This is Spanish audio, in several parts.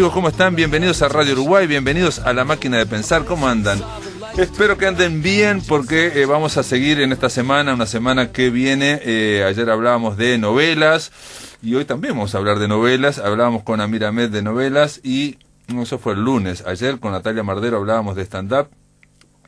Amigos, ¿cómo están? Bienvenidos a Radio Uruguay, bienvenidos a La Máquina de Pensar. ¿Cómo andan? Espero que anden bien porque vamos a seguir en esta semana, una semana que viene. Ayer hablábamos de novelas y hoy también vamos a hablar de novelas. Hablábamos con Amir Ahmed de novelas y eso fue el lunes. Ayer con Natalia Mardero hablábamos de stand-up.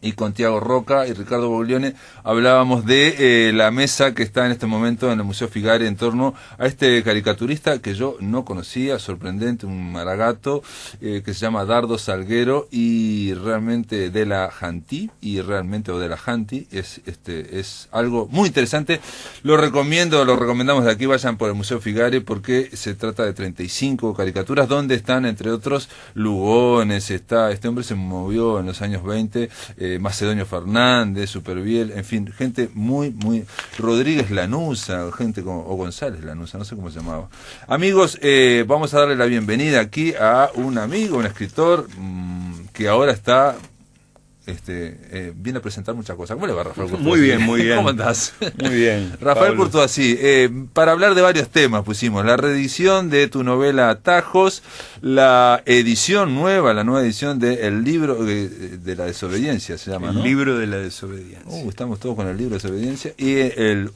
Y con Tiago Roca y Ricardo Boglione hablábamos de la mesa que está en este momento en el Museo Figari en torno a este caricaturista que yo no conocía, sorprendente, un maragato, que se llama Dardo Salguero y realmente de la Janti, o de la Janti, es algo muy interesante. Lo recomendamos de aquí, vayan por el Museo Figari porque se trata de 35 caricaturas donde están entre otros Lugones, este hombre se movió en los años 20, Macedonio Fernández, Superviel, en fin, gente muy, Rodríguez Lanusa, gente como, o González Lanusa, no sé cómo se llamaba. Amigos, vamos a darle la bienvenida aquí a un amigo, un escritor, que ahora está, viene a presentar muchas cosas. ¿Cómo le va, Rafael Courtois? Muy bien. ¿Cómo andás? Muy bien. Rafael Courtois, para hablar de varios temas pusimos la reedición de tu novela Atajos, la nueva edición de El libro de la desobediencia, se llama, ¿no? El libro de la desobediencia. Estamos todos con el libro de desobediencia, y el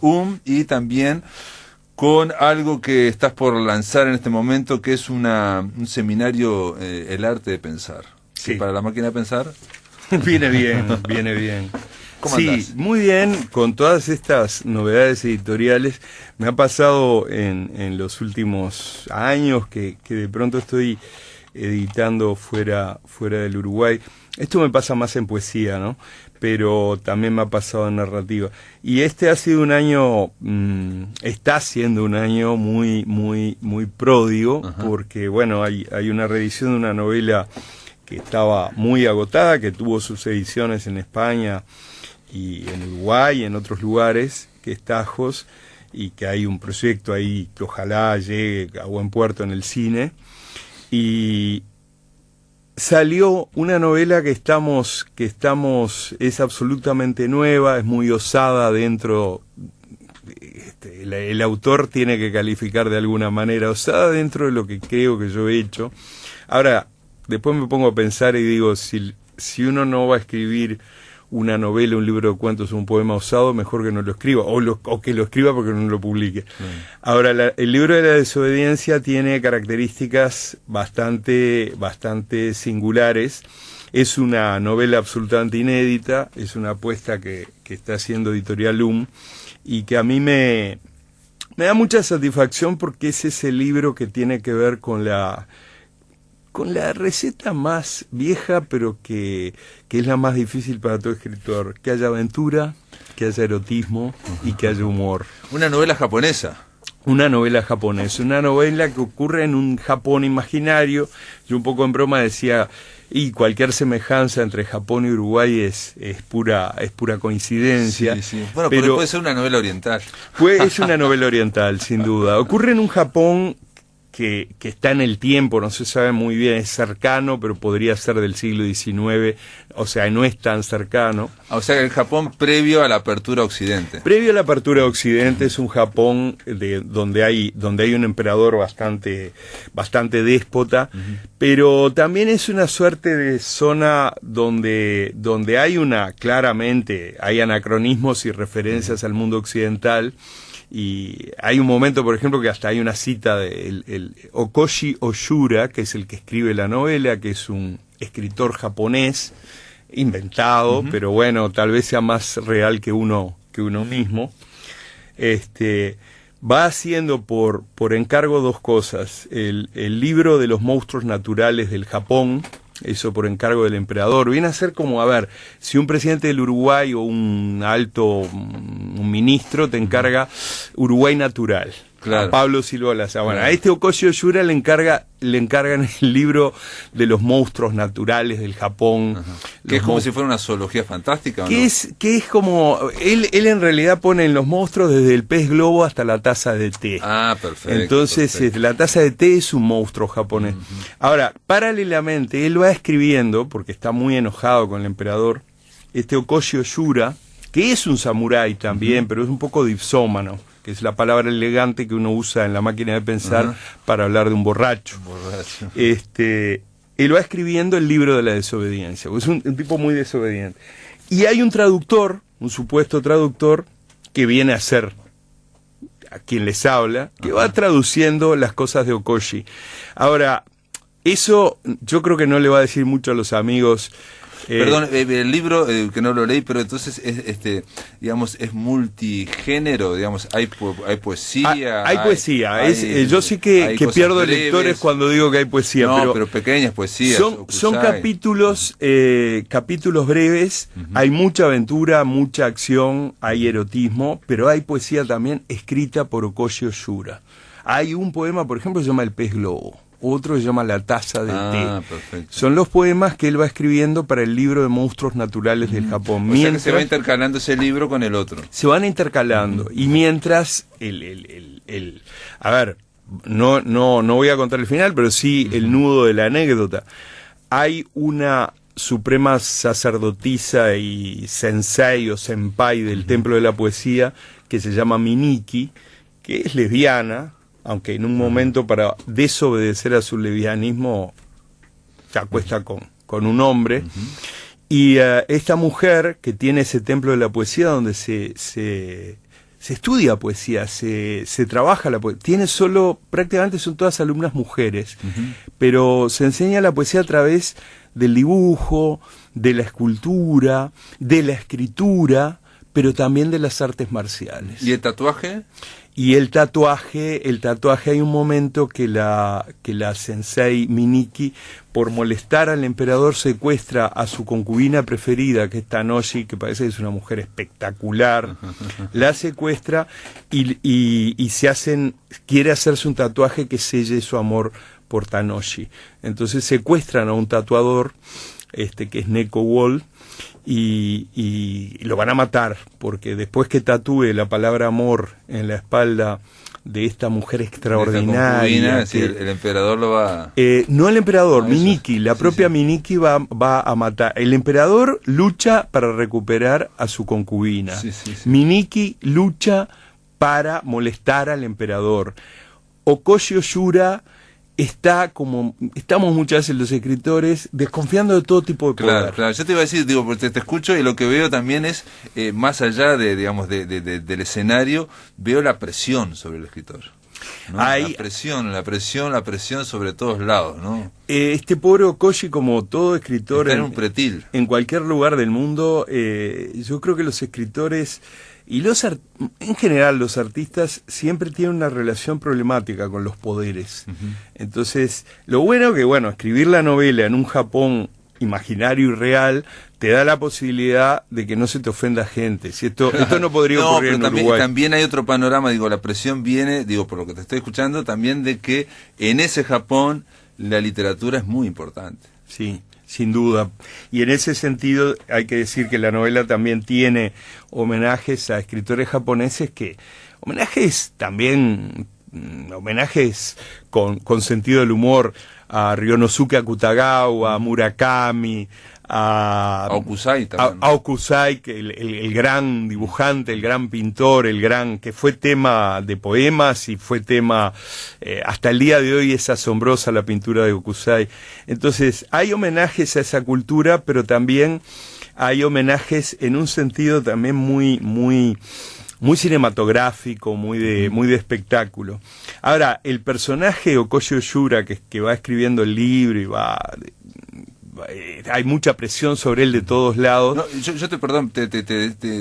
y también con algo que estás por lanzar en este momento, que es un seminario, El arte de pensar. Sí. Para la máquina de pensar. Viene bien. ¿Cómo sí, andás? Muy bien, con todas estas novedades editoriales. Me ha pasado en los últimos años que de pronto estoy editando fuera del Uruguay. Esto me pasa más en poesía, ¿no? Pero también me ha pasado en narrativa. Y ha sido un año, está siendo un año muy pródigo. Ajá. Porque, bueno, hay una reedición de una novela que estaba muy agotada, que tuvo sus ediciones en España y en Uruguay y en otros lugares, que es Tajos, y que hay un proyecto ahí que ojalá llegue a buen puerto en el cine. Y salió una novela que es absolutamente nueva, es muy osada dentro, el autor tiene que calificar de alguna manera, osada dentro de lo que creo que yo he hecho. Ahora, después me pongo a pensar y digo, si uno no va a escribir una novela, un libro de cuentos, un poema osado, mejor que no lo escriba, o que lo escriba porque no lo publique. Ahora, el libro de la desobediencia tiene características bastante singulares. Es una novela absolutamente inédita, es una apuesta que está haciendo Editorial y que a mí me da mucha satisfacción porque es ese libro que tiene que ver con la receta más vieja, pero que es la más difícil para todo escritor: que haya aventura, que haya erotismo y que haya humor. Una novela japonesa. Una novela japonesa, una novela que ocurre en un Japón imaginario. Yo un poco en broma decía, y cualquier semejanza entre Japón y Uruguay es pura coincidencia. Sí. Bueno, pero puede ser una novela oriental. Es una novela oriental, sin duda. Ocurre en un Japón que está en el tiempo, no se sabe muy bien, es cercano, pero podría ser del siglo XIX, o sea, no es tan cercano. O sea, el Japón previo a la apertura a Occidente. Previo a la apertura a Occidente es un Japón donde hay un emperador bastante déspota, pero también es una suerte de zona donde claramente hay anacronismos y referencias al mundo occidental. Y hay un momento, por ejemplo, que hasta hay una cita de el Okoshi Oshura, que es el que escribe la novela, que es un escritor japonés inventado, pero bueno, tal vez sea más real que uno mismo. Va haciendo por encargo dos cosas: el libro de los monstruos naturales del Japón, eso por encargo del emperador. Viene a ser como, si un presidente del Uruguay o un ministro te encarga Uruguay Natural. Claro. A Pablo Silva Lazar. Bueno, a Okoshi Oshura le encargan el libro de los monstruos naturales del Japón. Que es como si fuera una zoología fantástica, ¿o no? Que es como, él en realidad pone en los monstruos desde el pez globo hasta la taza de té. Ah, perfecto. Entonces, la taza de té es un monstruo japonés. Ahora, paralelamente, él va escribiendo, porque está muy enojado con el emperador, Okoshi Oshura, que es un samurái también, pero es un poco dipsómano. que es la palabra elegante que uno usa en la máquina de pensar para hablar de un borracho. Él va escribiendo el libro de la desobediencia, es un tipo muy desobediente. Y hay un traductor, un supuesto traductor, que viene a ser a quien les habla, que va traduciendo las cosas de Okoshi. Ahora, eso yo creo que no le va a decir mucho a los amigos. Perdón, el libro, que no lo leí, pero entonces es digamos, es multigénero, digamos, hay poesía. Hay poesía, yo sí que pierdo breves, lectores cuando digo que hay poesía. No, pero pequeñas poesías. Son capítulos breves, hay mucha aventura, mucha acción, hay erotismo, pero hay poesía también escrita por Okoshi Ōshura. Hay un poema, por ejemplo, que se llama El pez globo. Otro se llama La taza de té. Perfecto. Son los poemas que él va escribiendo para el libro de monstruos naturales del Japón. O sea que se va intercalando ese libro con el otro. Se van intercalando. Y mientras a ver, no voy a contar el final, pero sí el nudo de la anécdota. Hay una suprema sacerdotisa y sensei o senpai del templo de la poesía que se llama Miniki, que es lesbiana, aunque en un momento para desobedecer a su lesbianismo se acuesta con un hombre. Y esta mujer que tiene ese templo de la poesía donde se estudia poesía, se trabaja la poesía, prácticamente son todas alumnas mujeres, pero se enseña la poesía a través del dibujo, de la escultura, de la escritura, pero también de las artes marciales. ¿Y el tatuaje? Y el tatuaje hay un momento que la sensei Miniki, por molestar al emperador, secuestra a su concubina preferida, que es Tanoshi, que parece que es una mujer espectacular, la secuestra y quiere hacerse un tatuaje que selle su amor por Tanoshi. Entonces secuestran a un tatuador, que es Neko Wall, y lo van a matar, porque después que tatúe la palabra amor en la espalda de esta mujer extraordinaria, el emperador lo va... no el emperador, Miniki, la propia Miniki va a matar. El emperador lucha para recuperar a su concubina. Miniki lucha para molestar al emperador. Okoshi Ōshura está como estamos muchas veces los escritores desconfiando de todo tipo de poder. Claro, yo te iba a decir, porque te escucho y lo que veo también es, más allá del escenario, veo la presión sobre el escritor, ¿no? La presión sobre todos lados, ¿no? Este pobre Okoshi, como todo escritor está en un pretil. En cualquier lugar del mundo, yo creo que los escritores y en general los artistas siempre tienen una relación problemática con los poderes. Entonces, lo bueno que, escribir la novela en un Japón imaginario y real te da la posibilidad de que no se te ofenda gente. Si esto no podría ocurrir en Uruguay. También hay otro panorama, la presión viene, por lo que te estoy escuchando, también de que en ese Japón la literatura es muy importante. Sí. Sin duda. Y en ese sentido hay que decir que la novela también tiene homenajes a escritores japoneses homenajes con sentido del humor, a Ryonosuke Akutagawa, a Murakami, a Okusai también. A Okusai, que el gran dibujante, el gran pintor, que fue tema de poemas y fue tema, hasta el día de hoy es asombrosa la pintura de Okusai. Entonces, hay homenajes a esa cultura, pero también hay homenajes en un sentido también muy cinematográfico, muy de espectáculo. Ahora, el personaje Okoshi Ōshura, que va escribiendo el libro y hay mucha presión sobre él de todos lados. No, yo te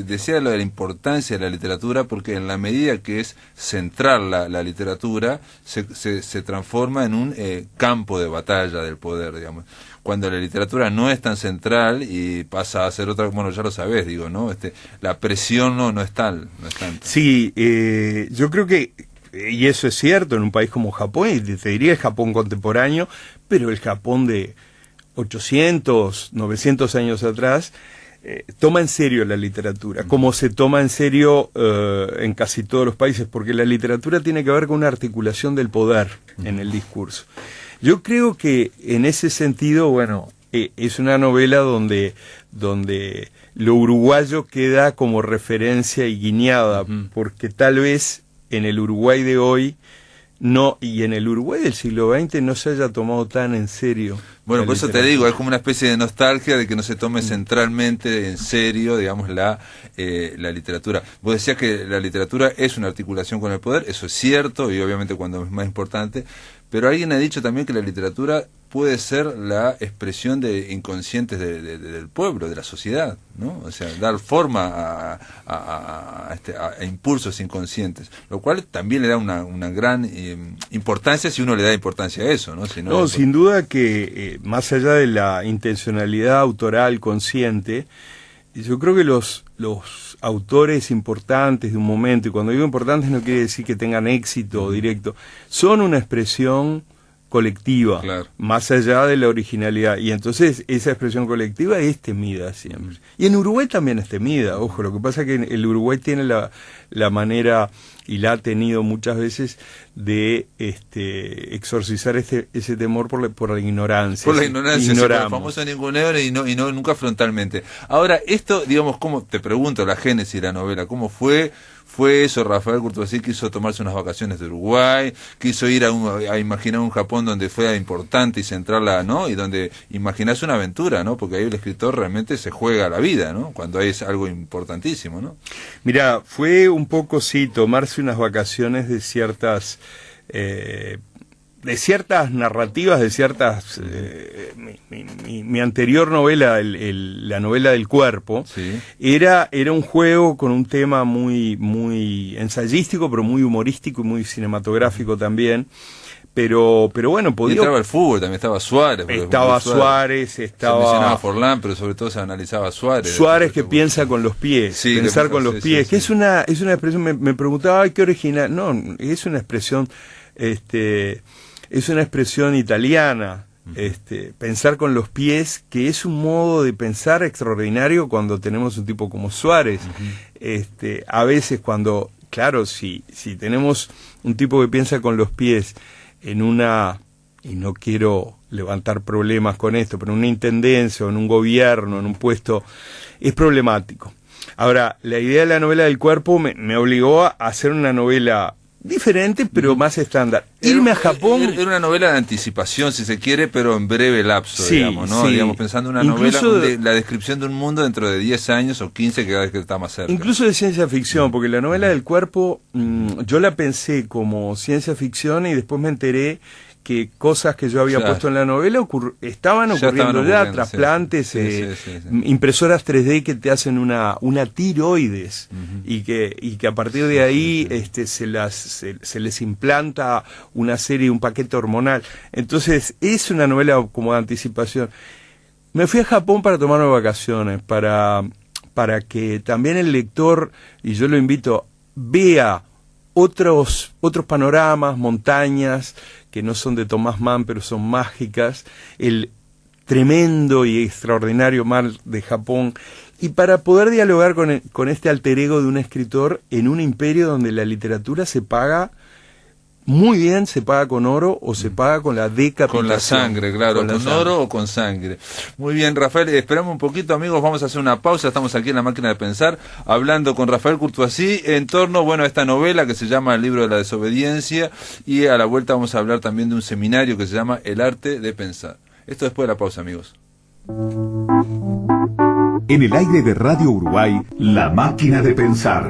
decía lo de la importancia de la literatura, porque en la medida que es central la literatura, se transforma en un campo de batalla del poder, digamos. Cuando la literatura no es tan central y pasa a ser otra, ya lo sabés, ¿no? La presión no es tal, no es tanta. Sí, yo creo que, y eso es cierto, en un país como Japón, y te diría el Japón contemporáneo, pero el Japón de 800, 900 años atrás, toma en serio la literatura, como se toma en serio en casi todos los países, porque la literatura tiene que ver con una articulación del poder en el discurso. Yo creo que en ese sentido, es una novela donde lo uruguayo queda como referencia y guiñada, porque tal vez en el Uruguay de hoy no, y en el Uruguay del siglo XX no se haya tomado tan en serio. Bueno, por eso te digo, es como una especie de nostalgia de que no se tome centralmente en serio, digamos, la literatura. Vos decías que la literatura es una articulación con el poder, eso es cierto, y obviamente cuando es más importante, pero alguien ha dicho también que la literatura puede ser la expresión de inconscientes del pueblo, de la sociedad, ¿no? O sea, dar forma a impulsos inconscientes, lo cual también le da una gran importancia si uno le da importancia a eso, ¿no? Si no, sin duda que más allá de la intencionalidad autoral consciente, yo creo que los autores importantes de un momento, y cuando digo importantes no quiere decir que tengan éxito directo, son una expresión colectiva, claro, más allá de la originalidad, y entonces esa expresión colectiva es temida siempre. Y en Uruguay también es temida, ojo, lo que pasa es que el Uruguay tiene la manera, y la ha tenido muchas veces, de exorcizar ese temor por la ignorancia. Por la ignorancia, por el famoso ninguneo y no nunca frontalmente. Ahora, esto, digamos, ¿cómo, te pregunto, la génesis de la novela, cómo fue eso? Rafael Courtoisí quiso tomarse unas vacaciones de Uruguay, quiso ir a imaginar un Japón donde fuera importante y centrarla, ¿no? Y donde imaginarse una aventura, ¿no? Porque ahí el escritor realmente se juega la vida, ¿no? Cuando es algo importantísimo, ¿no? Mira, fue un poco, sí, tomarse unas vacaciones de ciertas narrativas, de ciertas... mi anterior novela, la novela del cuerpo, sí, era un juego con un tema muy ensayístico, pero muy humorístico y muy cinematográfico también. Pero bueno, podía... Y estaba el fútbol, también estaba Suárez. Estaba Suárez, estaba... Se mencionaba Forlán, pero sobre todo se analizaba Suárez. Suárez que piensa con los pies, sí, pensar con los pies, que es una expresión, me preguntaba, ay, qué original. No, es una expresión, es una expresión italiana, pensar con los pies, que es un modo de pensar extraordinario cuando tenemos un tipo como Suárez. A veces cuando, claro, si tenemos un tipo que piensa con los pies en una, y no quiero levantar problemas con esto, pero en una intendencia o en un gobierno, en un puesto, es problemático. Ahora, la idea de la novela del cuerpo me obligó a hacer una novela diferente, pero más estándar. Irme a Japón... Era una novela de anticipación, si se quiere, pero en breve lapso, sí, digamos, ¿no? Sí. Digamos, pensando en una incluso novela, la descripción de un mundo dentro de 10 años o 15, que cada vez que está más cerca. Incluso de ciencia ficción, porque la novela del cuerpo, yo la pensé como ciencia ficción y después me enteré que cosas que yo había puesto en la novela estaban ocurriendo ya, trasplantes, sí. Impresoras 3D que te hacen una tiroides, y que a partir de ahí se les implanta una serie, un paquete hormonal. Entonces es una novela como de anticipación. Me fui a Japón para tomarme vacaciones, para que también el lector, y yo lo invito, vea otros panoramas, montañas que no son de Thomas Mann, pero son mágicas, el tremendo y extraordinario mar de Japón, y para poder dialogar con este alter ego de un escritor en un imperio donde la literatura se paga muy bien, se paga con oro o se paga con la decapitación. Con la sangre, claro, con oro o con sangre. Muy bien, Rafael, esperamos un poquito, amigos, vamos a hacer una pausa, estamos aquí en La Máquina de Pensar, hablando con Rafael Courtoisí en torno, bueno, a esta novela que se llama El libro de la desobediencia, y a la vuelta vamos a hablar también de un seminario que se llama El arte de pensar. Esto después de la pausa, amigos. En el aire de Radio Uruguay, La Máquina de Pensar.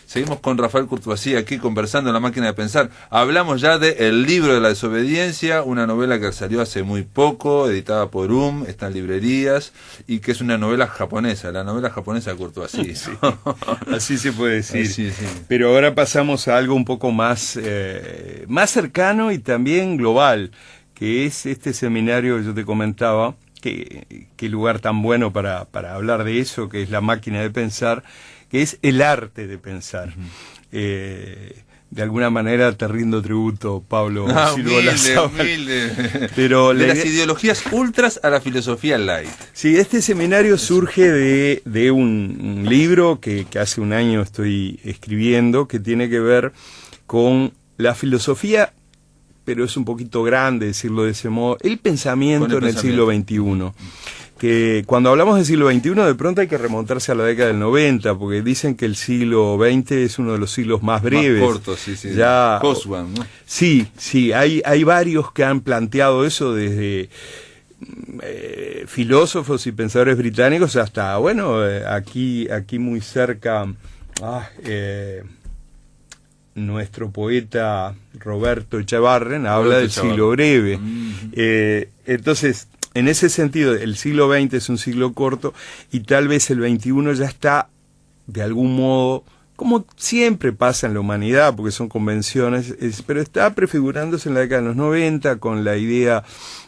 Seguimos con Rafael Courtoisí aquí conversando en La Máquina de Pensar. Hablamos ya de El libro de la desobediencia, una novela que salió hace muy poco, editada por está en librerías, y que es una novela japonesa, la novela japonesa de Courtoisí. Sí, así se puede decir. Así, sí. Pero ahora pasamos a algo un poco más cercano y también global, que es este seminario que yo te comentaba, qué lugar tan bueno para hablar de eso, que es La Máquina de Pensar, que es el arte de pensar. De alguna manera te rindo tributo, Pablo. Humilde. Pero de las ideologías ultras a la filosofía light. Sí, este seminario surge de un libro que hace un año estoy escribiendo, que tiene que ver con la filosofía, pero es un poquito grande decirlo de ese modo, el pensamiento en el siglo XXI. que cuando hablamos del siglo XXI de pronto hay que remontarse a la década del 90, porque dicen que el siglo XX es uno de los siglos más breves. Más cortos, sí, sí. Ya, Coswan, ¿no? Sí, hay varios que han planteado eso desde filósofos y pensadores británicos hasta, bueno, aquí muy cerca, nuestro poeta Roberto Echevarren habla del siglo breve. Entonces, en ese sentido, el siglo XX es un siglo corto y tal vez el XXI ya está, de algún modo, como siempre pasa en la humanidad, porque son convenciones, pero está prefigurándose en la década de los 90 con la idea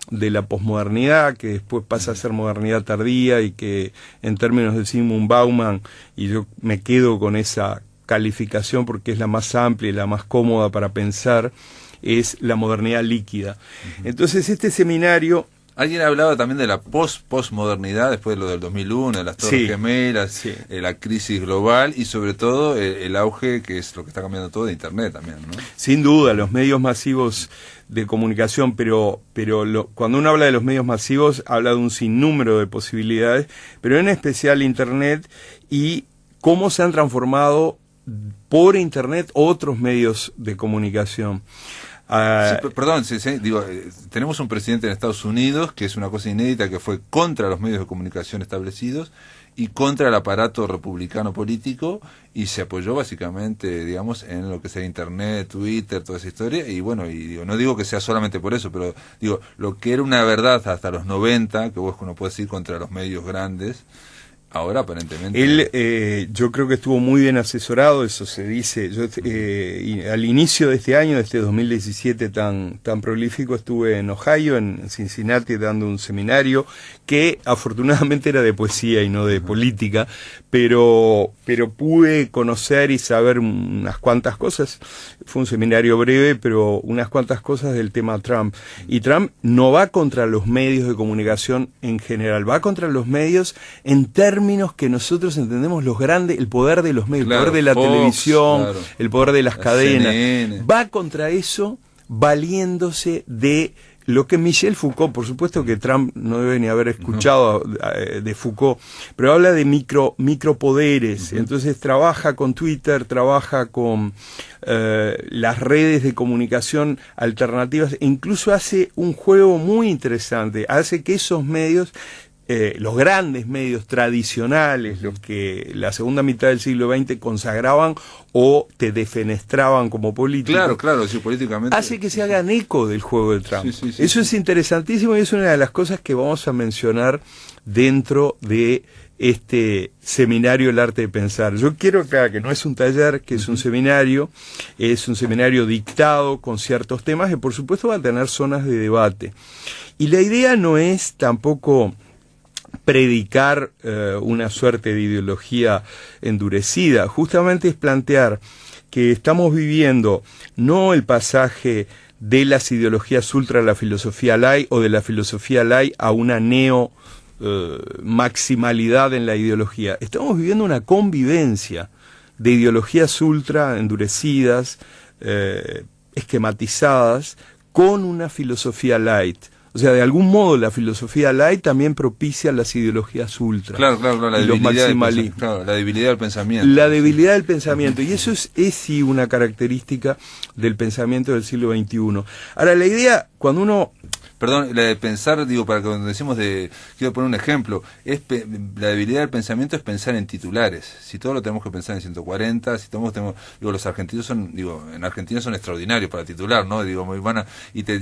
de la posmodernidad, que después pasa a ser modernidad tardía y que en términos de Zygmunt Bauman, y yo me quedo con esa calificación porque es la más amplia y la más cómoda para pensar, es la modernidad líquida. Entonces este seminario... Alguien hablaba también de la postmodernidad después de lo del 2001, de las Torres Gemelas, la crisis global y sobre todo el auge, que es lo que está cambiando todo, de Internet también, ¿no? Sin duda, los medios masivos de comunicación, pero cuando uno habla de los medios masivos, habla de un sinnúmero de posibilidades, pero en especial Internet y cómo se han transformado por Internet otros medios de comunicación. Perdón, tenemos un presidente en Estados Unidos que es una cosa inédita, que fue contra los medios de comunicación establecidos y contra el aparato republicano político y se apoyó básicamente, digamos, en lo que sea Internet, Twitter, toda esa historia y bueno, no digo que sea solamente por eso, pero digo, lo que era una verdad hasta los 90, que vos no puedes ir contra los medios grandes, ahora aparentemente... Él, yo creo que estuvo muy bien asesorado, eso se dice. Yo, al inicio de este año, de este 2017 tan prolífico, estuve en Ohio, en Cincinnati, dando un seminario que afortunadamente era de poesía y no de política, pero pude conocer y saber unas cuantas cosas. Fue un seminario breve, pero unas cuantas cosas del tema Trump. Y Trump no va contra los medios de comunicación en general, va contra los medios en términos que nosotros entendemos los grandes, el poder de los medios, el poder de la televisión, el poder de las cadenas. CNN. Va contra eso valiéndose de lo que Michel Foucault, por supuesto que Trump no debe ni haber escuchado de Foucault, pero habla de micropoderes. Entonces trabaja con Twitter, trabaja con las redes de comunicación alternativas, e incluso hace un juego muy interesante, hace que esos medios, los grandes medios tradicionales, los que la segunda mitad del siglo XX consagraban o te defenestraban como político, claro, sí, políticamente, hace que se hagan eco del juego de Trump. Sí, eso es interesantísimo y es una de las cosas que vamos a mencionar dentro de este seminario El Arte de Pensar. Yo quiero aclarar que no es un taller, que es un seminario dictado con ciertos temas que por supuesto va a tener zonas de debate. Y la idea no es tampoco predicar una suerte de ideología endurecida, justamente es plantear que estamos viviendo no el pasaje de las ideologías ultra a la filosofía light o de la filosofía light a una neo maximalidad en la ideología. Estamos viviendo una convivencia de ideologías ultra endurecidas, esquematizadas, con una filosofía light. O sea, de algún modo la filosofía light también propicia las ideologías ultra. Claro, la debilidad del pensamiento. La debilidad del pensamiento. Y eso es sí una característica del pensamiento del siglo XXI. Ahora, la idea, cuando uno... Perdón, la de pensar, digo, para que cuando decimos quiero poner un ejemplo, la debilidad del pensamiento es pensar en titulares. Si todo lo tenemos que pensar en 140, si todos tenemos, los argentinos en Argentina son extraordinarios para titular, ¿no?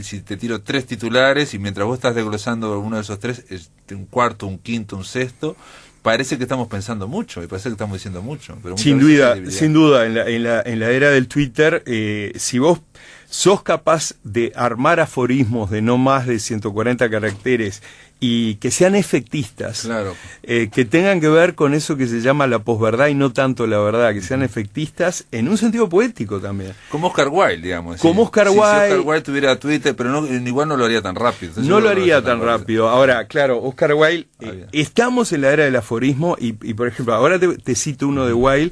Si te tiro 3 titulares y mientras vos estás desglosando uno de esos 3, un cuarto, un quinto, un sexto, parece que estamos pensando mucho y parece que estamos diciendo mucho. Pero sin duda, en la era del Twitter, si vos sos capaz de armar aforismos de no más de 140 caracteres y que sean efectistas, que tengan que ver con eso que se llama la posverdad y no tanto la verdad, que sean efectistas en un sentido poético también. Como Oscar Wilde, digamos. Como Oscar Wilde. Si Oscar Wilde tuviera Twitter, pero igual no lo haría tan rápido. No lo haría tan rápido. Ahora, claro, Oscar Wilde, estamos en la era del aforismo y por ejemplo, ahora te cito uno de Wilde.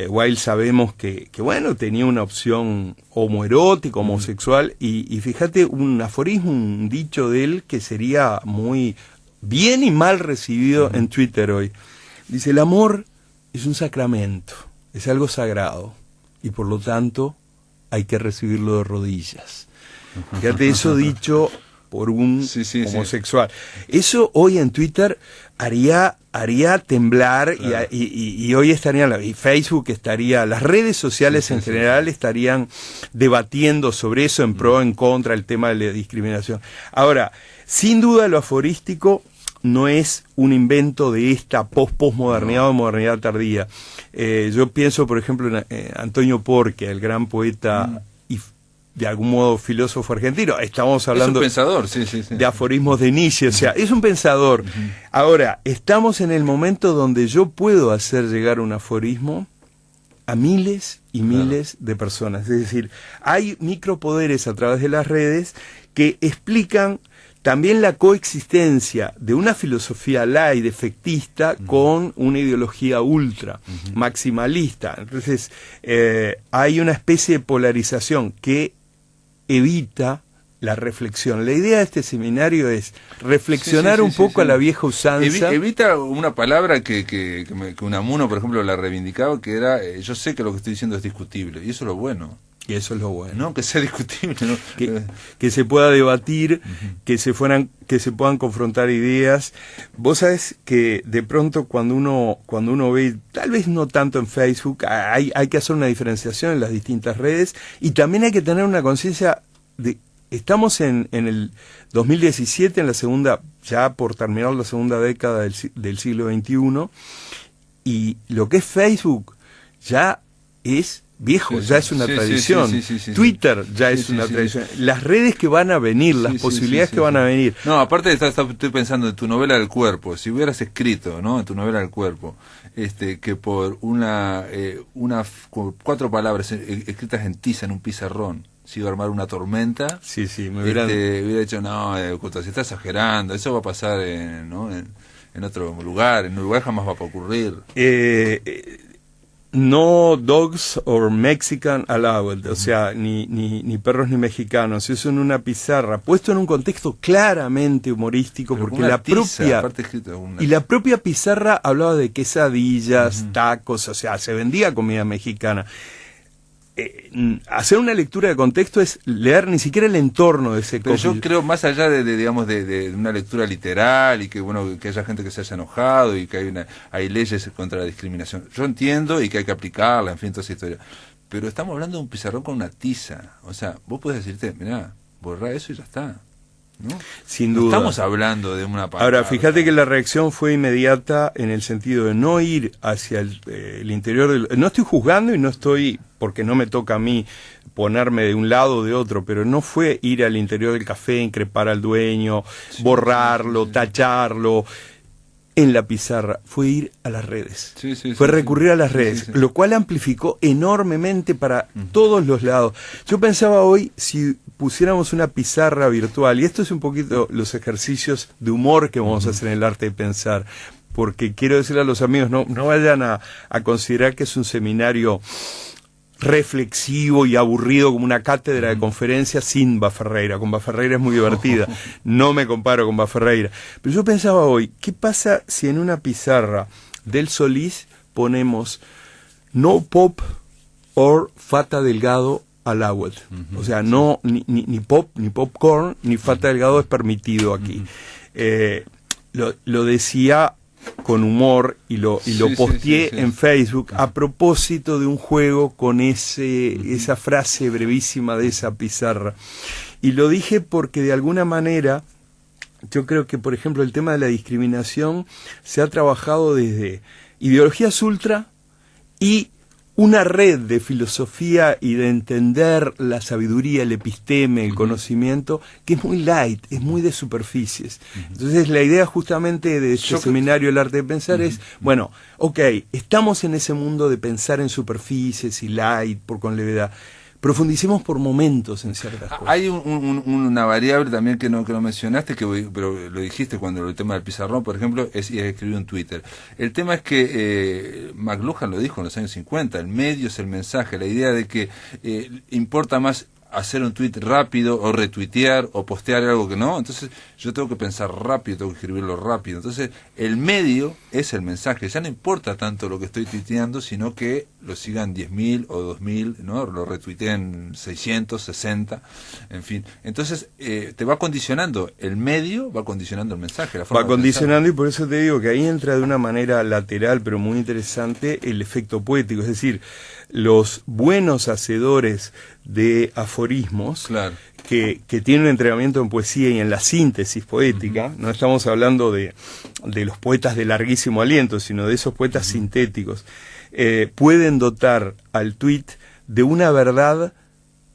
Wilde sabemos que bueno, tenía una opción homoerótica, homosexual, y fíjate, un aforismo, un dicho de él que sería muy bien y mal recibido en Twitter hoy. Dice, el amor es un sacramento, es algo sagrado, y por lo tanto hay que recibirlo de rodillas. Fíjate, eso dicho por un homosexual. Eso hoy en Twitter haría temblar, claro. y hoy estarían, y Facebook estaría, las redes sociales en general estarían debatiendo sobre eso, en pro, en contra, el tema de la discriminación. Ahora, sin duda lo aforístico no es un invento de esta posmodernidad o modernidad tardía. Yo pienso, por ejemplo, en Antonio Porquia, el gran poeta y de algún modo filósofo argentino. Estamos hablando es un pensador, de aforismos de Nietzsche, o sea, es un pensador. Ahora, estamos en el momento donde yo puedo hacer llegar un aforismo a miles y miles de personas. Es decir, hay micropoderes a través de las redes que explican también la coexistencia de una filosofía light, efectista, con una ideología ultra, maximalista. Entonces, hay una especie de polarización que evita la reflexión. La idea de este seminario es reflexionar un poco a la vieja usanza. Evita una palabra que Unamuno, por ejemplo, la reivindicaba, que era, yo sé que lo que estoy diciendo es discutible, y eso es lo bueno. Y eso es lo bueno. No, que sea discutible, ¿no? Que se pueda debatir, que se puedan confrontar ideas. Vos sabés que de pronto cuando uno ve, tal vez no tanto en Facebook, hay que hacer una diferenciación en las distintas redes, y también hay que tener una conciencia de, estamos en el 2017, en la segunda, ya por terminar la segunda década del siglo XXI, y lo que es Facebook ya es viejo, ya es una tradición. Twitter ya es una tradición. Las redes que van a venir, las posibilidades que van a venir. No, aparte estoy pensando en tu novela del cuerpo. Si hubieras escrito, ¿no?, en tu novela del cuerpo, que por 4 palabras escritas en tiza, en un pizarrón, se iba a armar una tormenta. Me hubiera dicho, no, se está exagerando, eso va a pasar en otro lugar, en Uruguay jamás va a ocurrir. No dogs or Mexican allowed, o sea, ni perros ni mexicanos. Eso en una pizarra, puesto en un contexto claramente humorístico, pero porque la propia pizarra hablaba de quesadillas, tacos, o sea, se vendía comida mexicana. Hacer una lectura de contexto es leer ni siquiera el entorno de ese contexto. Pero yo creo, más allá de una lectura literal, y que que haya gente que se haya enojado, y que hay leyes contra la discriminación, yo entiendo, y que hay que aplicarla, en fin, toda esa historia, pero estamos hablando de un pizarrón con una tiza. O sea, vos podés decirte, mirá, borrá eso y ya está, ¿no? Sin duda. No estamos hablando de una palabra. Ahora, fíjate que la reacción fue inmediata, en el sentido de no ir hacia el interior no estoy juzgando, y no estoy, porque no me toca a mí ponerme de un lado o de otro, pero no fue ir al interior del café, increpar al dueño, borrarlo, tacharlo en la pizarra, fue ir a las redes, fue recurrir a las redes, lo cual amplificó enormemente para todos los lados. Yo pensaba hoy, si pusiéramos una pizarra virtual, y esto es un poquito los ejercicios de humor que vamos a hacer en el arte de pensar, porque quiero decirle a los amigos, no vayan a considerar que es un seminario reflexivo y aburrido como una cátedra de conferencia sin Baferreira. Con Baferreira es muy divertida, no me comparo con Baferreira, pero yo pensaba hoy, ¿qué pasa si en una pizarra del Solís ponemos no pop or Fata Delgado allowed? O sea, no ni pop, ni popcorn, ni Fata Delgado es permitido aquí. Lo decía con humor y lo posteé en Facebook a propósito de un juego con esa frase brevísima de esa pizarra. Y lo dije porque de alguna manera yo creo que, por ejemplo, el tema de la discriminación se ha trabajado desde ideologías ultra y una red de filosofía y de entender la sabiduría, el episteme, el conocimiento, que es muy light, es muy de superficies. Entonces la idea justamente de este seminario El Arte de Pensar es, bueno, ok, estamos en ese mundo de pensar en superficies y light, con levedad. Profundicemos por momentos en ciertas cosas. Hay una variable también que no mencionaste, pero lo dijiste cuando el tema del pizarrón, por ejemplo, es escribir en Twitter. El tema es que McLuhan lo dijo en los años 50, el medio es el mensaje, la idea de que importa más hacer un tweet rápido o retuitear o postear algo que no, entonces yo tengo que pensar rápido, tengo que escribirlo rápido. Entonces el medio es el mensaje, ya no importa tanto lo que estoy tuiteando, sino que lo sigan 10.000 o 2.000, ¿no? Lo retuiteen 660, en fin. Entonces te va condicionando, el medio va condicionando el mensaje, la forma va condicionando, y por eso te digo que ahí entra de una manera lateral pero muy interesante el efecto poético, es decir, los buenos hacedores de aforismos, claro, que tienen un entrenamiento en poesía y en la síntesis poética, no estamos hablando de los poetas de larguísimo aliento, sino de esos poetas sintéticos, pueden dotar al tuit de una verdad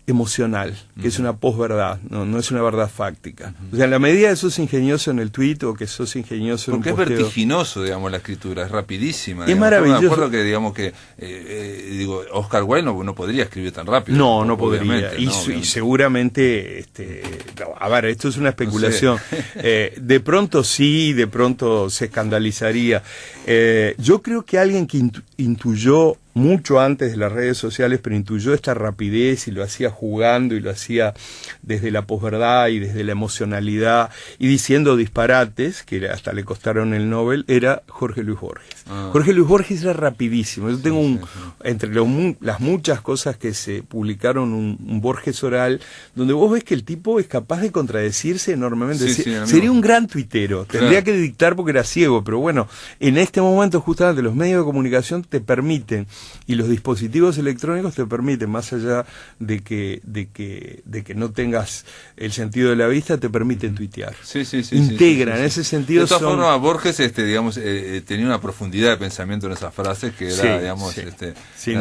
emocional, que es una posverdad, no es una verdad fáctica. O sea, en la medida que sos ingenioso en el tuit o que sos ingenioso en un porque posteo, es vertiginoso, digamos, la escritura, es rapidísima. Es digamos. maravilloso. Me acuerdo que, digamos, que digo, Oscar Wilde no podría escribir tan rápido. No podría. Y obviamente. seguramente, a ver, esto es una especulación. No sé. De pronto sí, de pronto se escandalizaría. Yo creo que alguien que intuyó mucho antes de las redes sociales, pero intuyó esta rapidez y lo hacía jugando y lo hacía desde la posverdad y desde la emocionalidad y diciendo disparates, que hasta le costaron el Nobel, era Jorge Luis Borges. Jorge Luis Borges era rapidísimo. Yo tengo entre las muchas cosas que se publicaron, un Borges oral, donde vos ves que el tipo es capaz de contradecirse enormemente. Sería un gran tuitero, tendría que dictar porque era ciego, pero bueno, en este momento justamente los medios de comunicación te permiten, y los dispositivos electrónicos te permiten, más allá de que no tengas el sentido de la vista, te permiten tuitear. Integran, en ese sentido. De todas formas, Borges, digamos, tenía una profundidad de pensamiento en esas frases que era, digamos, era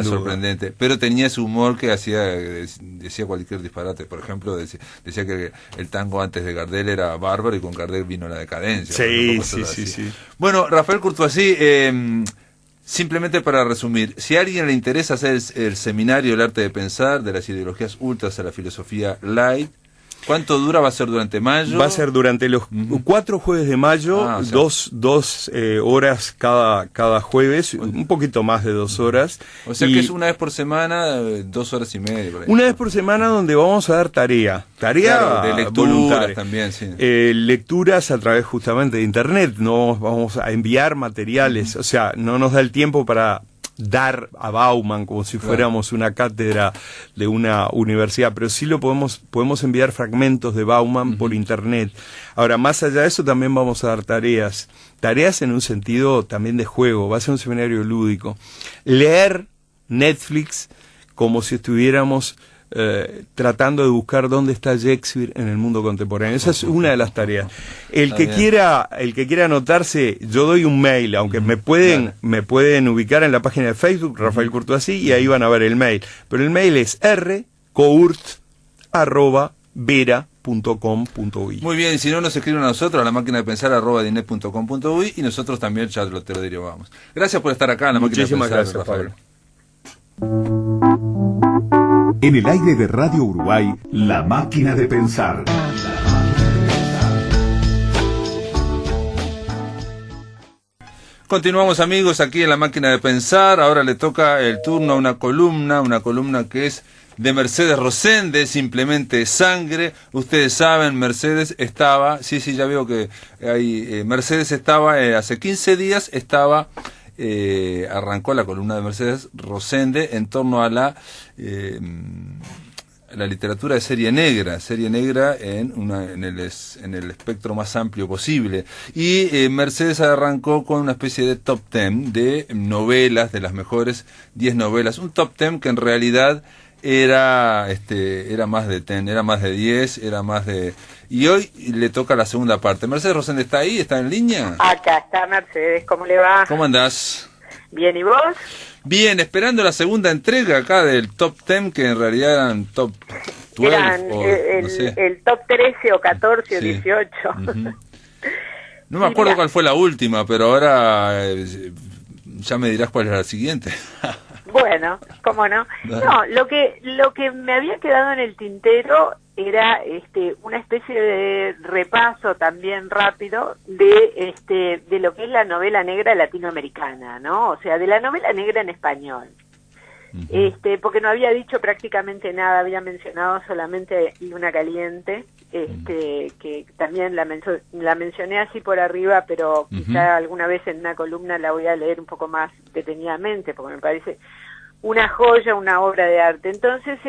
sorprendente. Pero tenía ese humor que decía cualquier disparate. Por ejemplo, decía que el tango antes de Gardel era bárbaro y con Gardel vino la decadencia. Sí. Bueno, Rafael Courtoisí, simplemente para resumir, si a alguien le interesa hacer el seminario El arte de pensar, de las ideologías ultras a la filosofía light, ¿cuánto dura? ¿Va a ser durante mayo? Va a ser durante los 4 jueves de mayo, dos horas cada jueves, un poquito más de 2 horas. O sea que es una vez por semana, 2 horas y media. Por ahí. Una vez por semana donde vamos a dar tarea claro, de lecturas también, sí. Lecturas a través justamente de internet, no vamos a enviar materiales, o sea, no nos da el tiempo para dar a Bauman como si fuéramos una cátedra de una universidad, pero sí podemos enviar fragmentos de Bauman por internet. Ahora, más allá de eso, también vamos a dar tareas en un sentido también de juego, va a ser un seminario lúdico. Leer Netflix como si estuviéramos tratando de buscar dónde está Shakespeare en el mundo contemporáneo. Esa es una de las tareas. El que quiera anotarse, yo doy un mail, aunque me pueden ubicar en la página de Facebook, Rafael Courtoisí, y ahí van a ver el mail. Pero el mail es rcourt@vera.com.uy. Muy bien, si no nos escriben a nosotros, a la máquina de pensar @dinet.com.uy, y nosotros también ya te lo derivamos. Gracias por estar acá en la máquina de pensar. Muchísimas gracias, Pablo. En el aire de Radio Uruguay, La Máquina de Pensar. Continuamos, amigos, aquí en La Máquina de Pensar. Ahora le toca el turno a una columna que es de Mercedes Rosende, Simplemente Sangre. Ustedes saben, Mercedes estaba, ya veo que hay, Mercedes estaba, hace 15 días arrancó la columna de Mercedes Rosende en torno a la literatura de serie negra en el espectro más amplio posible. Y Mercedes arrancó con una especie de top 10 de novelas, de las mejores 10 novelas. Un top 10 que en realidad era más de 10, era más de 10, era más de... Y hoy le toca la segunda parte. Mercedes Rosende, ¿está ahí? ¿Está en línea? Acá está Mercedes, ¿cómo le va? ¿Cómo andás? Bien, ¿y vos? Bien, esperando la segunda entrega acá del top 10, que en realidad eran top 12. Eran no sé. el top 13 o 14 o 18. No me acuerdo cuál fue la última, pero ahora ya me dirás cuál es la siguiente. Bueno, cómo no. No, lo que me había quedado en el tintero era una especie de repaso también rápido de lo que es la novela negra latinoamericana, ¿no? O sea, de la novela negra en español. porque no había dicho prácticamente nada, había mencionado solamente Luna Caliente, que también la mencioné así por arriba, pero quizá alguna vez en una columna la voy a leer un poco más detenidamente, porque me parece una joya, una obra de arte. Entonces,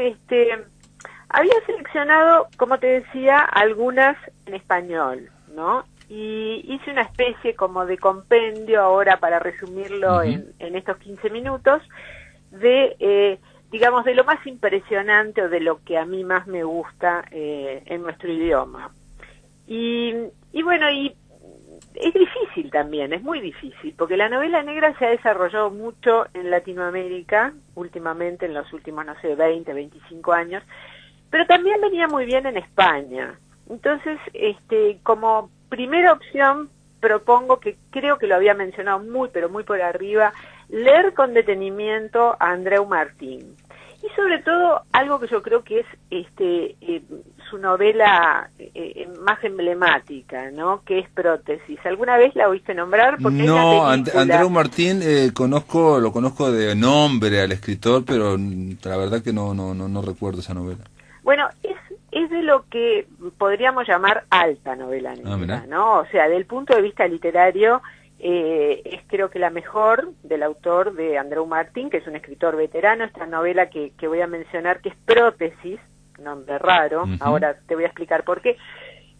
había seleccionado, como te decía, algunas en español, ¿no? Y hice una especie como de compendio ahora para resumirlo en estos 15 minutos de, digamos, de lo más impresionante o de lo que a mí más me gusta en nuestro idioma. Y bueno, y es difícil también, es muy difícil, porque la novela negra se ha desarrollado mucho en Latinoamérica últimamente, en los últimos, no sé, 20, 25 años, pero también venía muy bien en España. Entonces, como primera opción, propongo, que creo que lo había mencionado muy, pero muy por arriba, leer con detenimiento a Andreu Martín. Y sobre todo, algo que yo creo que es su novela más emblemática, ¿no? Que es Prótesis. ¿Alguna vez la oíste nombrar? Porque no, Andreu Martín lo conozco de nombre al escritor, pero la verdad que no recuerdo esa novela. Bueno, es de lo que podríamos llamar alta novela negra, ¿no? O sea, del punto de vista literario, es creo que la mejor del autor, de Andreu Martín, que es un escritor veterano. Esta novela que voy a mencionar, que es Prótesis, nombre raro, ahora te voy a explicar por qué,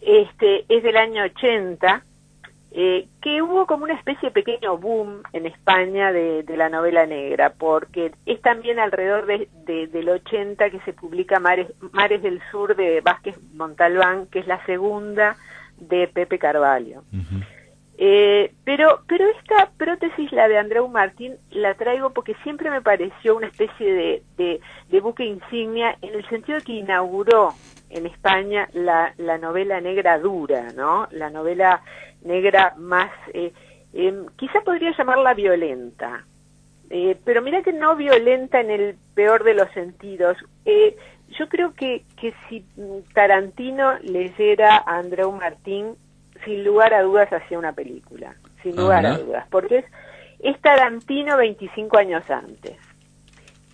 es del año 80, que hubo como una especie de pequeño boom en España de la novela negra, porque es también alrededor del 80 que se publica Mares del Sur de Vázquez Montalbán, que es la segunda de Pepe Carvalho. Pero esta Prótesis, la de Andreu Martín, la traigo porque siempre me pareció una especie de buque insignia, en el sentido de que inauguró en España la novela negra dura, ¿no? La novela negra más, quizá podría llamarla violenta, pero mira que no violenta en el peor de los sentidos. Yo creo que si Tarantino leyera a Andreu Martín, sin lugar a dudas hacía una película, sin lugar a dudas, porque es Tarantino 25 años antes.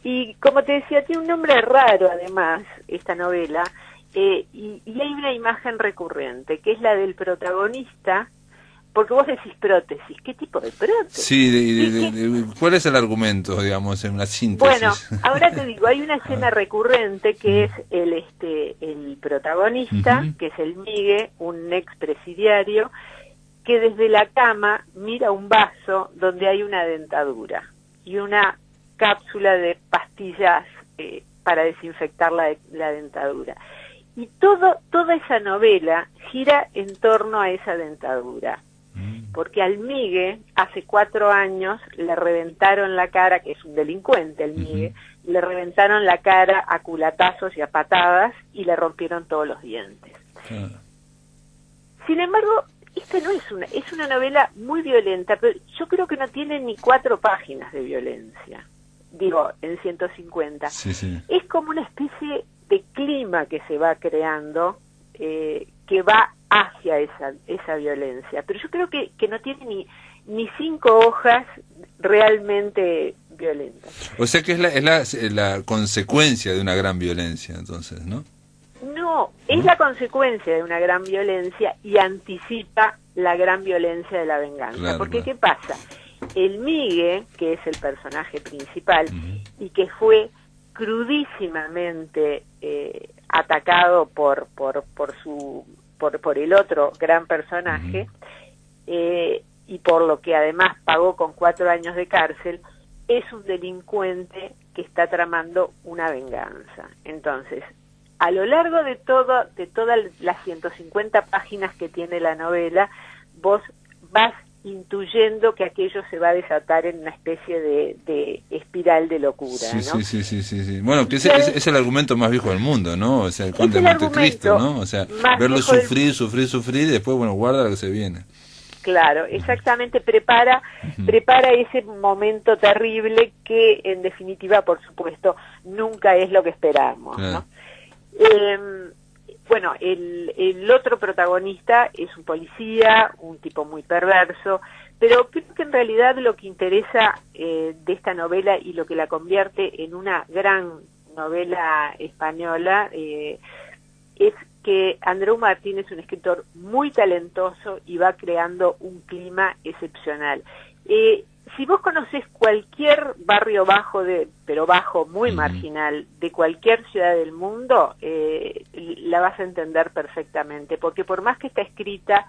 Y como te decía, tiene un nombre raro además, esta novela, y hay una imagen recurrente, que es la del protagonista, porque vos decís prótesis, ¿qué tipo de prótesis? Sí, ¿cuál es el argumento, digamos, en una síntesis? Bueno, ahora te digo, hay una escena recurrente que es el protagonista, que es el Migue, un expresidiario, que desde la cama mira un vaso donde hay una dentadura y una cápsula de pastillas para desinfectar la dentadura. Y toda esa novela gira en torno a esa dentadura. Porque al Migue, hace 4 años, le reventaron la cara, que es un delincuente el Migue, le reventaron la cara a culatazos y a patadas y le rompieron todos los dientes. Sin embargo, esta no es una novela muy violenta, pero yo creo que no tiene ni 4 páginas de violencia, digo, en 150. Es como una especie de clima que se va creando, que va hacia esa violencia, pero yo creo que no tiene ni 5 hojas realmente violentas. O sea que es la consecuencia de una gran violencia, entonces, ¿no? No, es la consecuencia de una gran violencia y anticipa la gran violencia de la venganza. Porque ¿qué pasa? El Migue, que es el personaje principal y que fue crudísimamente atacado por el otro gran personaje, y por lo que además pagó con 4 años de cárcel, es un delincuente que está tramando una venganza. Entonces, a lo largo de todas las 150 páginas que tiene la novela, vos vas intuyendo que aquello se va a desatar en una especie de espiral de locura, ¿no? Sí. Bueno, que es el argumento más viejo del mundo, ¿no? O sea, el Conde de Montecristo, ¿no? O sea, verlo sufrir, y después, bueno, guarda lo que se viene. Claro, exactamente, prepara ese momento terrible que, en definitiva, por supuesto, nunca es lo que esperamos, ¿no? Bueno, el otro protagonista es un policía, un tipo muy perverso, Pero creo que en realidad lo que interesa de esta novela y lo que la convierte en una gran novela española es que Andreu Martín es un escritor muy talentoso y va creando un clima excepcional. Si vos conocés cualquier barrio bajo, pero bajo, muy marginal, de cualquier ciudad del mundo, la vas a entender perfectamente, porque por más que está escrita,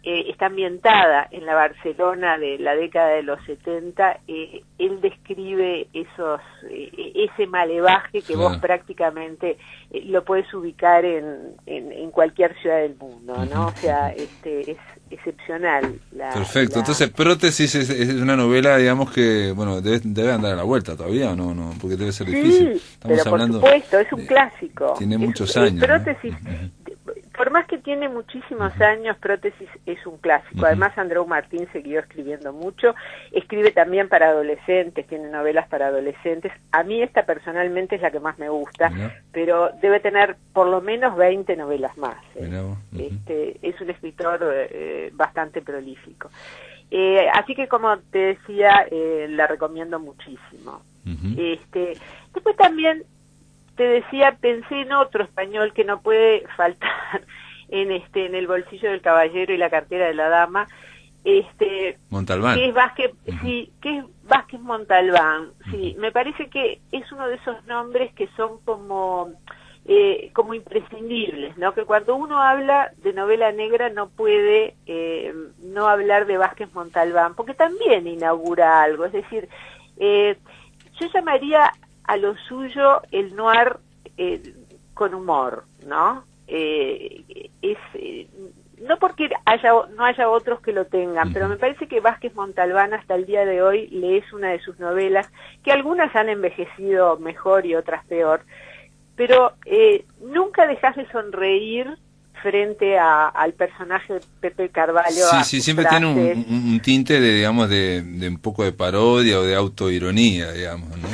está ambientada en la Barcelona de la década de los 70, él describe ese malevaje que vos prácticamente lo puedes ubicar en cualquier ciudad del mundo, ¿no? O sea, es excepcional. Perfecto. Entonces, Prótesis es una novela, digamos que, bueno, debe andar a la vuelta todavía, ¿o no? Porque debe ser difícil. Estamos pero hablando, por supuesto, es un clásico. Tiene muchos años. Prótesis, por más que tiene muchísimos años, Prótesis es un clásico. Además, Andreu Martín siguió escribiendo mucho. Escribe también para adolescentes, tiene novelas para adolescentes. A mí esta personalmente es la que más me gusta, pero debe tener por lo menos 20 novelas más. Es un escritor bastante prolífico. Así que, como te decía, la recomiendo muchísimo. Después también te decía, pensé en otro español que no puede faltar en el bolsillo del caballero y la cartera de la dama, Montalbán. que es Vázquez, que es Vázquez Montalbán. Sí, me parece que es uno de esos nombres que son como imprescindibles, ¿no? Que cuando uno habla de novela negra no puede no hablar de Vázquez Montalbán, porque también inaugura algo, es decir, yo llamaría a lo suyo el noir con humor, ¿no? No porque no haya otros que lo tengan, pero me parece que Vázquez Montalbán hasta el día de hoy lees una de sus novelas, que algunas han envejecido mejor y otras peor, pero nunca dejas de sonreír frente al personaje de Pepe Carvalho. Sí, siempre tiene un tinte de un poco de parodia o de autoironía, digamos, ¿no?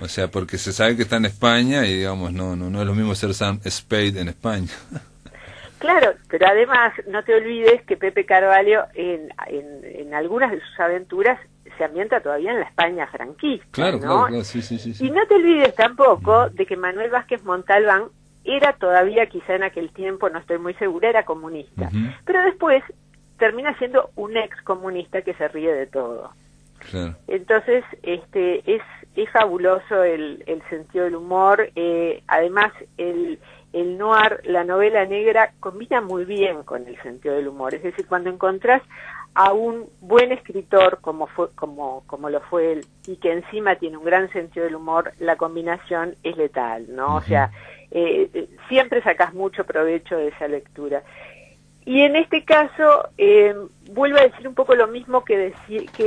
O sea, porque se sabe que está en España y, digamos, no es lo mismo ser Sam Spade en España. Claro, pero además no te olvides que Pepe Carvalho en algunas de sus aventuras se ambienta todavía en la España franquista, claro, ¿no? Claro, sí. Y no te olvides tampoco de que Manuel Vázquez Montalbán era todavía, quizá en aquel tiempo, no estoy muy segura, era comunista. Pero después termina siendo un ex comunista que se ríe de todo. Claro. Entonces, es fabuloso el sentido del humor. Además, el noir, la novela negra, combina muy bien con el sentido del humor. Es decir, cuando encontrás a un buen escritor como lo fue él, y que encima tiene un gran sentido del humor, la combinación es letal, ¿no? O sea, siempre sacás mucho provecho de esa lectura. Y en este caso, vuelvo a decir un poco lo mismo que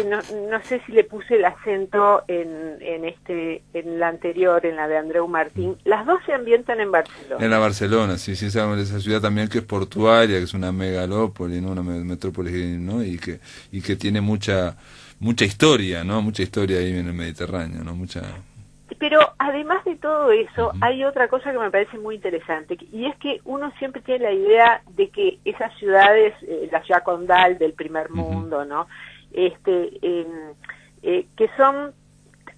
no sé si le puse el acento en la anterior, en la de Andreu Martín. Las dos se ambientan en Barcelona. En la Barcelona, sí, esa ciudad también que es portuaria, que es una megalópoli, ¿no? Una metrópolis, ¿no? Y que tiene mucha historia, ¿no? Mucha historia ahí en el Mediterráneo, ¿no? Pero además de todo eso, hay otra cosa que me parece muy interesante, y es que uno siempre tiene la idea de que esas ciudades, la ciudad condal del primer mundo, ¿no? Que son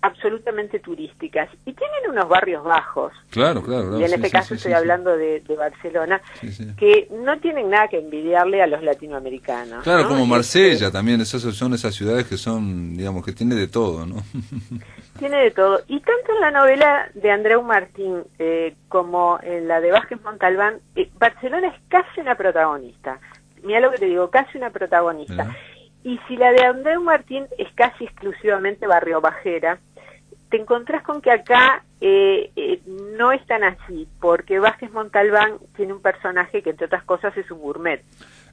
absolutamente turísticas, y tienen unos barrios bajos. Claro. Y en este caso estoy hablando de Barcelona, que no tienen nada que envidiarle a los latinoamericanos. Claro, ¿no? como Marsella también, son esas ciudades que son, digamos, que tiene de todo, ¿no? Tiene de todo. Y tanto en la novela de Andreu Martín como en la de Vázquez Montalbán, Barcelona es casi una protagonista. Mira lo que te digo, casi una protagonista. ¿verdad? Y si la de Andreu Martín es casi exclusivamente barrio bajera, te encontrás con que acá no es tan así, porque Vázquez Montalbán tiene un personaje que, entre otras cosas, es un gourmet.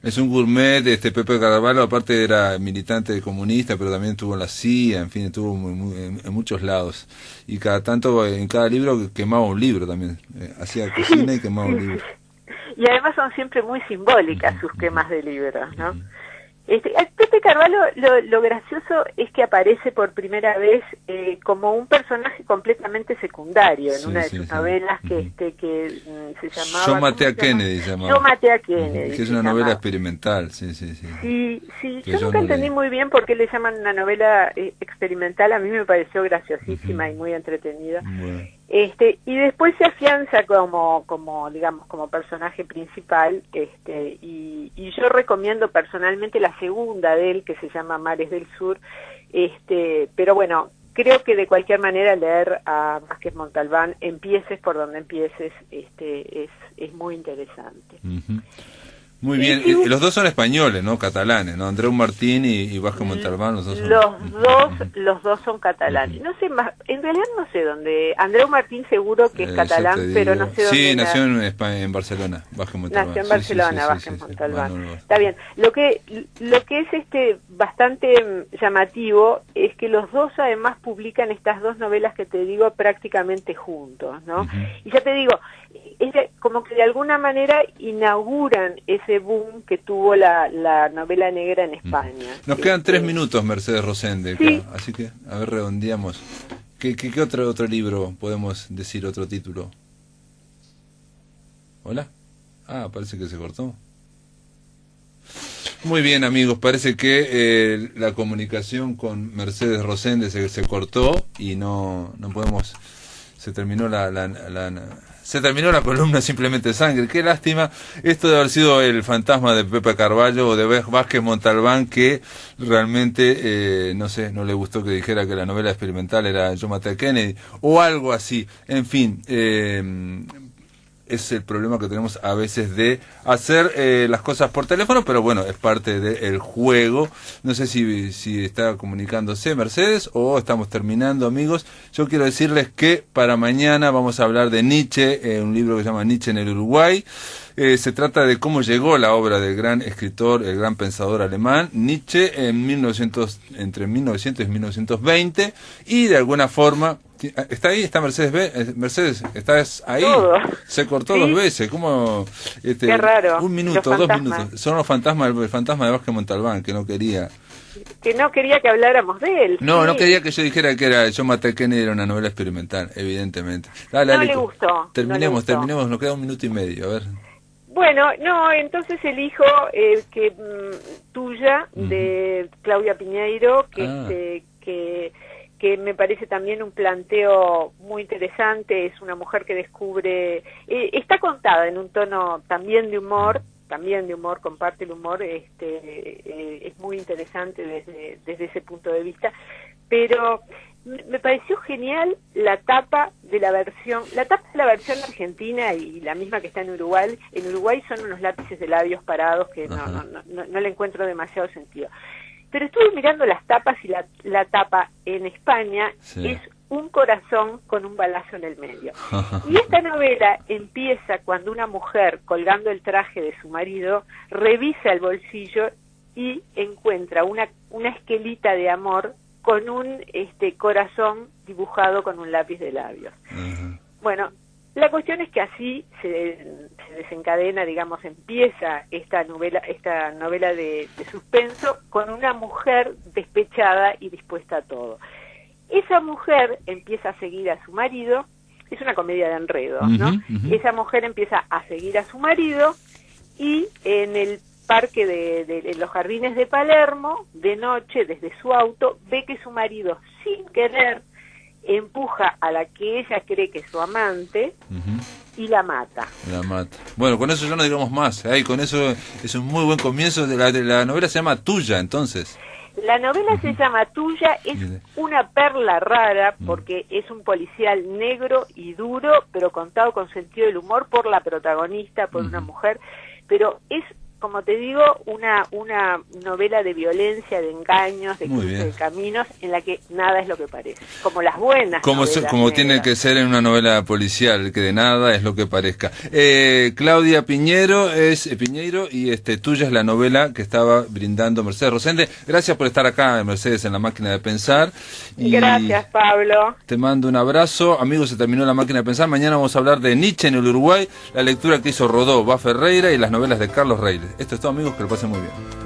Es un gourmet, Pepe Carvalho, aparte era militante comunista, pero también estuvo en la CIA, en fin, estuvo en muchos lados. Y cada tanto, en cada libro, quemaba un libro también. Hacía cocina y quemaba un libro. Y además son siempre muy simbólicas sus quemas de libros, ¿no? Pepe Carvalho, lo gracioso es que aparece por primera vez como un personaje completamente secundario en una de sus novelas que se llamaba... Yo maté a Kennedy, se llamaba. Yo maté a Kennedy. Que es una novela experimental, sí. Sí, yo nunca entendí muy bien por qué le llaman una novela experimental. A mí me pareció graciosísima y muy entretenida. Bueno. Y después se afianza como digamos, como personaje principal, y yo recomiendo personalmente la segunda de él, que se llama Mares del Sur, pero bueno, creo que de cualquier manera leer a Vázquez Montalbán, empieces por donde empieces, es muy interesante. Muy bien, los dos son españoles, ¿no? Catalanes, ¿no? Andreu Martín y Vázquez Montalbán, los dos son... Los dos son catalanes. No sé más, en realidad no sé dónde. Andreu Martín seguro que es catalán, pero no sé dónde. Sí, nació en Barcelona, Vázquez Montalbán. Nació en Barcelona, Vázquez Montalbán. Está bien. Lo que es bastante llamativo es que los dos además publican estas dos novelas que te digo prácticamente juntos, ¿no? Y ya te digo, como que de alguna manera inauguran ese boom que tuvo la novela negra en España. Nos quedan 3 minutos, Mercedes Rosende, sí. Así que, a ver, redondeamos. ¿Qué otro libro podemos decir, otro título? ¿Hola? Parece que se cortó. Muy bien, amigos, parece que la comunicación con Mercedes Rosende se cortó y no podemos... Se terminó se terminó la columna Simplemente Sangre. Qué lástima. Esto de haber sido el fantasma de Pepe Carvalho o de Vázquez Montalbán, que realmente, no sé, no le gustó que dijera que la novela experimental era Yo maté a Kennedy, o algo así. En fin, es el problema que tenemos a veces de hacer las cosas por teléfono, pero bueno, es parte del juego. No sé si está comunicándose Mercedes o estamos terminando, amigos. Yo quiero decirles que para mañana vamos a hablar de Nietzsche, un libro que se llama Nietzsche en el Uruguay. Se trata de cómo llegó la obra del gran escritor, el gran pensador alemán Nietzsche entre 1900 y 1920, y de alguna forma... ¿Está ahí? ¿Está Mercedes? Mercedes, ¿estás ahí? Todo. Se cortó 2 veces. ¿Cómo? Qué raro. 1 minuto, 2 minutos. Son los fantasmas, el fantasma de Vázquez Montalbán, que no quería... Que no quería que habláramos de él. No, no quería que yo dijera que era Yo maté a Kennedy, era una novela experimental, evidentemente. Dale, le gustó. Terminemos, nos queda 1 minuto y medio, a ver. Bueno, entonces elijo Tuya, de Claudia Piñeiro, que me parece también un planteo muy interesante. Es una mujer que descubre, está contada en un tono también de humor, comparte el humor, es muy interesante desde ese punto de vista, pero me pareció genial la tapa de la versión argentina y la misma que está en Uruguay. En Uruguay son unos lápices de labios parados que no le encuentro demasiado sentido. Pero estuve mirando las tapas y la tapa en España es un corazón con un balazo en el medio. Y esta novela empieza cuando una mujer, colgando el traje de su marido, revisa el bolsillo y encuentra una esquelita de amor con un corazón dibujado con un lápiz de labios. Bueno, la cuestión es que así se desencadena, digamos, empieza esta novela de suspenso con una mujer despechada y dispuesta a todo. Esa mujer empieza a seguir a su marido, es una comedia de enredos, ¿no? Esa mujer empieza a seguir a su marido y en el parque de los jardines de Palermo, de noche, desde su auto, ve que su marido, sin querer, empuja a la que ella cree que es su amante y la mata. Bueno, con eso ya no digamos más. Con eso es un muy buen comienzo. La novela se llama Tuya, entonces. La novela se llama Tuya, es una perla rara porque es un policial negro y duro, pero contado con sentido del humor por la protagonista, por una mujer, pero es, como te digo, una novela de violencia, de engaños, de cruce de caminos, en la que nada es lo que parece. Como las buenas novelas como tiene que ser en una novela policial, que de nada es lo que parezca. Claudia Piñeiro y Tuya es la novela que estaba brindando Mercedes Rosende. Gracias por estar acá, Mercedes, en La Máquina de Pensar. Gracias, Pablo. Te mando un abrazo. Amigos, se terminó La Máquina de Pensar. Mañana vamos a hablar de Nietzsche en el Uruguay, la lectura que hizo Rodó, Va Ferreira y las novelas de Carlos Reilly. Esto es todo, amigos, que lo pasen muy bien.